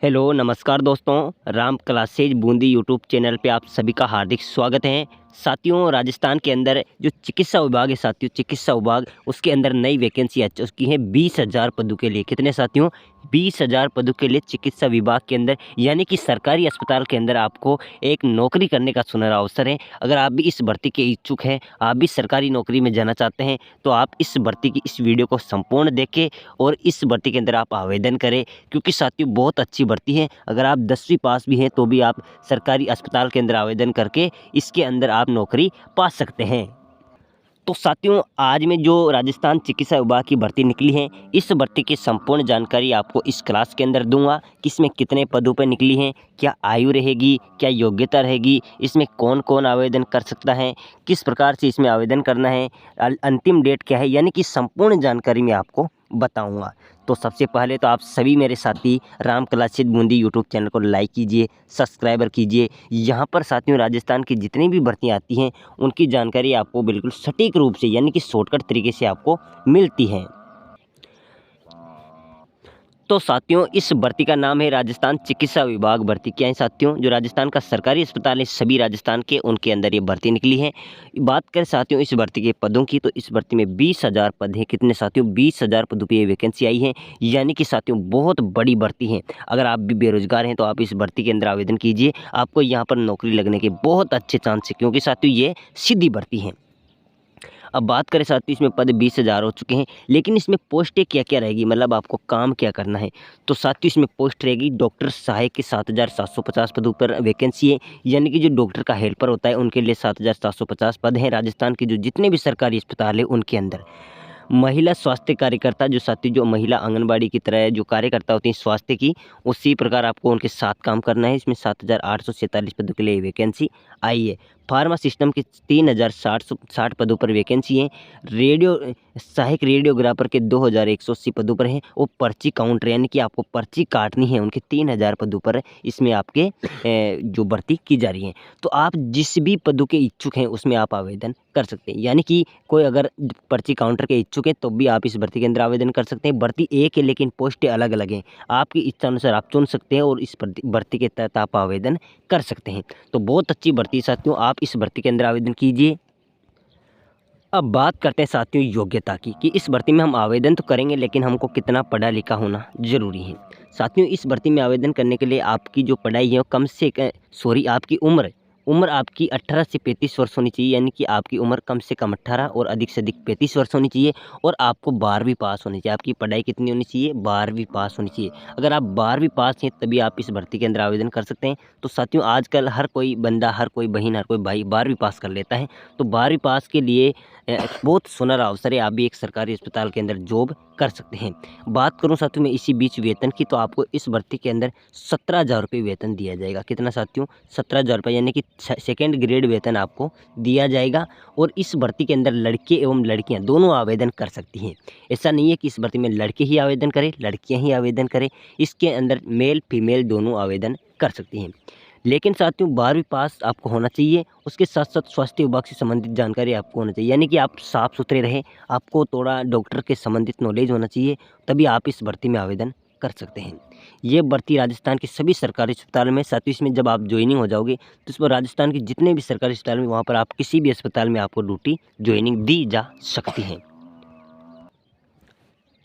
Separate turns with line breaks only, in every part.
Hello नमस्कार दोस्तों, Ram classes Bundi YouTube channel पे आप सभी का हार्दिक स्वागत है। साथियों, राजस्थान के अंदर जो चिकित्सा विभाग है साथियों, चिकित्सा विभाग उसके अंदर नई वैकेंसी आ चुकी है 20,000 पदों के लिए। कितने साथियों? 20,000 पदों के लिए चिकित्सा विभाग के अंदर, यानी कि सरकारी अस्पताल के अंदर आपको एक नौकरी करने का सुनहरा अवसर है। अगर आप भी इस भर्ती के इच्छुक हैं, आप भी सरकारी नौकरी में जाना चाहते हैं, तो आप इस भर्ती की इस वीडियो को संपूर्ण देखें और इस भर्ती के अंदर आप आवेदन करें, क्योंकि साथियों बहुत अच्छी भर्ती है। अगर आप 10वीं पास भी हैं तो भी आप सरकारी अस्पताल के अंदर आवेदन करके इसके अंदर आप नौकरी पा सकते हैं। तो साथियों, आज में जो राजस्थान चिकित्सा विभाग की भर्ती निकली है, इस भर्ती की संपूर्ण जानकारी आपको इस क्लास के अंदर दूंगा कि इसमें कितने पदों पर निकली हैं, क्या आयु रहेगी, क्या योग्यता रहेगी, इसमें कौन कौन आवेदन कर सकता है, किस प्रकार से इसमें आवेदन करना है, अंतिम डेट क्या है, यानी कि संपूर्ण जानकारी मैं आपको बताऊंगा। तो सबसे पहले तो आप सभी मेरे साथी Ram classes Bundi YouTube channel को लाइक कीजिए, सब्सक्राइबर कीजिए। यहाँ पर साथियों राजस्थान की जितनी भी भर्तियाँ आती हैं उनकी जानकारी आपको बिल्कुल सटीक रूप से, यानी कि शॉर्टकट तरीके से आपको मिलती है। तो साथियों, इस भर्ती का नाम है राजस्थान चिकित्सा विभाग भर्ती। क्या है साथियों? जो राजस्थान का सरकारी अस्पताल है सभी राजस्थान के, उनके अंदर ये भर्ती निकली है। बात करें साथियों इस भर्ती के पदों की, तो इस भर्ती में 20,000 पद हैं। कितने साथियों? 20,000 पदों पर ये वैकेंसी आई है, यानी कि साथियों बहुत बड़ी भर्ती है। अगर आप भी बेरोजगार हैं तो आप इस भर्ती के अंदर आवेदन कीजिए, आपको यहाँ पर नौकरी लगने के बहुत अच्छे चांस है, क्योंकि साथियों ये सीधी भर्ती है। अब बात करें साथियों, इसमें पद 20,000 हो चुके हैं, लेकिन इसमें पोस्टें क्या क्या रहेगी, मतलब आपको काम क्या करना है। तो साथियों इसमें पोस्ट रहेगी डॉक्टर सहायक की 7,750 पदों पर वैकेंसी है, यानी कि जो डॉक्टर का हेल्पर होता है उनके लिए 7,750 पद हैं राजस्थान के जो जितने भी सरकारी अस्पताल है उनके अंदर। महिला स्वास्थ्य कार्यकर्ता, जो साथी जो महिला आंगनबाड़ी की तरह जो कार्यकर्ता होती हैं स्वास्थ्य की, उसी प्रकार आपको उनके साथ काम करना है। इसमें 7,847 पदों के लिए वैकेंसी आई है। फार्मा सिस्टम की 3,060 पदों पर वैकेंसी है। रेडियो सहायक रेडियोग्राफर के 2,180 पदों पर हैं, और पर्ची काउंटर, यानी कि आपको पर्ची काटनी है, उनके 3,000 पदों पर इसमें आपके जो भर्ती की जा रही है। तो आप जिस भी पदों के इच्छुक हैं उसमें आप आवेदन कर सकते हैं, यानी कि कोई अगर पर्ची काउंटर के इच्छुक हैं तो भी आप इस भर्ती के अंदर आवेदन कर सकते हैं। भर्ती एक है लेकिन पोस्टें अलग अलग हैं, आपकी इच्छा अनुसार आप चुन सकते हैं और इस भर्ती के तहत आप आवेदन कर सकते हैं। तो बहुत अच्छी भर्ती है साथियों, आप इस भर्ती के अंदर आवेदन कीजिए। अब बात करते हैं साथियों योग्यता की, कि इस भर्ती में हम आवेदन तो करेंगे लेकिन हमको कितना पढ़ा लिखा होना ज़रूरी है। साथियों इस भर्ती में आवेदन करने के लिए आपकी जो पढ़ाई है वो कम से सॉरी आपकी उम्र उम्र आपकी 18 से 35 वर्ष होनी चाहिए, यानी कि आपकी उम्र कम से कम 18 और अधिक से अधिक 35 वर्ष होनी चाहिए। और आपको 12वीं पास होनी चाहिए। आपकी पढ़ाई कितनी होनी चाहिए? 12वीं पास होनी चाहिए। अगर आप 12वीं पास हैं तभी आप इस भर्ती के अंदर आवेदन कर सकते हैं। तो साथियों आजकल हर कोई बंदा, हर कोई बहन, हर कोई भाई 12वीं पास कर लेता है। तो 12वीं पास के लिए बहुत सुनहरा अवसर है, आप भी एक सरकारी अस्पताल के अंदर जॉब कर सकते हैं। बात करूं साथियों मैं इसी बीच वेतन की, तो आपको इस भर्ती के अंदर 17,000 रुपये वेतन दिया जाएगा। कितना साथियों? 17,000 रुपये, यानी कि सेकेंड ग्रेड वेतन आपको दिया जाएगा। और इस भर्ती के अंदर लड़के एवं लड़कियां दोनों आवेदन कर सकती हैं। ऐसा नहीं है कि इस भर्ती में लड़के ही आवेदन करें, लड़कियां ही आवेदन करें। इसके अंदर मेल फीमेल दोनों आवेदन कर सकती हैं। लेकिन साथियों 12वीं पास आपको होना चाहिए, उसके साथ साथ स्वास्थ्य विभाग से संबंधित जानकारी आपको होना चाहिए, यानी कि आप साफ सुथरे रहें, आपको थोड़ा डॉक्टर के संबंधित नॉलेज होना चाहिए, तभी आप इस भर्ती में आवेदन कर सकते हैं। ये भर्ती राजस्थान के सभी सरकारी अस्पताल में, साथ ही इसमें जब आप ज्वाइनिंग हो जाओगे तो इसमें राजस्थान के जितने भी सरकारी अस्पताल में, वहाँ पर आप किसी भी अस्पताल में आपको ड्यूटी ज्वाइनिंग दी जा सकती है।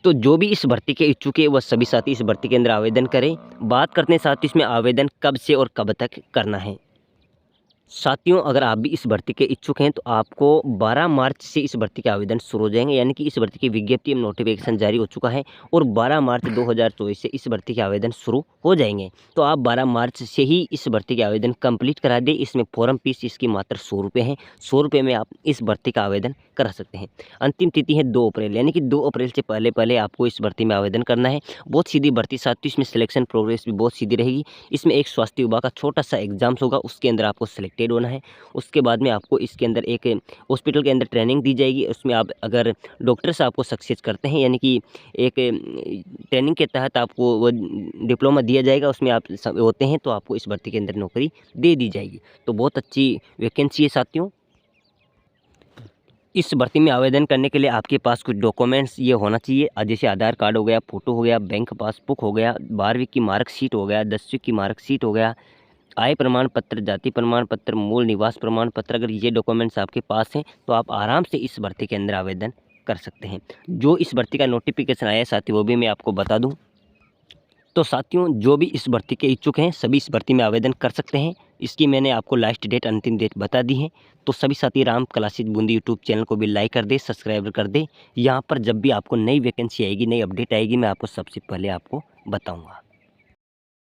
तो जो भी इस भर्ती के इच्छुक है वह सभी साथी इस भर्ती के अंदर आवेदन करें। बात करते हैं साथ ही इसमें आवेदन कब से और कब तक करना है। साथियों अगर आप भी इस भर्ती के इच्छुक हैं तो आपको 12 मार्च से इस भर्ती के आवेदन शुरू हो जाएंगे, यानी कि इस भर्ती की विज्ञप्ति एवं नोटिफिकेशन जारी हो चुका है और 12 मार्च 2024 से इस भर्ती के आवेदन शुरू हो जाएंगे। तो आप 12 मार्च से ही इस भर्ती के आवेदन कंप्लीट करा दें। इसमें फॉर्म फीस इसकी मात्र 100 रुपये है। 100 रुपये में आप इस भर्ती का आवेदन करा सकते हैं। अंतिम तिथि है 2 अप्रैल, यानी कि 2 अप्रैल से पहले पहले आपको इस भर्ती में आवेदन करना है। बहुत सीधी भर्ती साथियों, इसमें सिलेक्शन प्रोग्रेस भी बहुत सीधी रहेगी। इसमें एक स्वास्थ्य विभाग का छोटा सा एग्जाम्स होगा, उसके अंदर आपको सिलेक्टेड होना है। उसके बाद में आपको इसके अंदर एक हॉस्पिटल के अंदर ट्रेनिंग दी जाएगी। उसमें आप अगर डॉक्टर से आपको सक्सेस करते हैं, यानी कि एक ट्रेनिंग के तहत आपको वो डिप्लोमा दिया जाएगा, उसमें आप होते हैं तो आपको इस भर्ती के अंदर नौकरी दे दी जाएगी। तो बहुत अच्छी वैकेंसी है साथियों। इस भर्ती में आवेदन करने के लिए आपके पास कुछ डॉक्यूमेंट्स ये होना चाहिए, जैसे आधार कार्ड हो गया, फ़ोटो हो गया, बैंक पासबुक हो गया, 12वीं की मार्कशीट हो गया, 10वीं की मार्कशीट हो गया, आय प्रमाण पत्र, जाति प्रमाण पत्र, मूल निवास प्रमाण पत्र। अगर ये डॉक्यूमेंट्स आपके पास हैं तो आप आराम से इस भर्ती के अंदर आवेदन कर सकते हैं। जो इस भर्ती का नोटिफिकेशन आया है साथियों, वो भी मैं आपको बता दूं। तो साथियों, जो भी इस भर्ती के इच्छुक हैं सभी इस भर्ती में आवेदन कर सकते हैं। इसकी मैंने आपको लास्ट डेट, अंतिम डेट बता दी है। तो सभी साथी Ram classes Bundi YouTube channel को भी लाइक कर दे, सब्सक्राइब कर दे। यहाँ पर जब भी आपको नई वैकेंसी आएगी, नई अपडेट आएगी, मैं आपको सबसे पहले आपको बताऊँगा।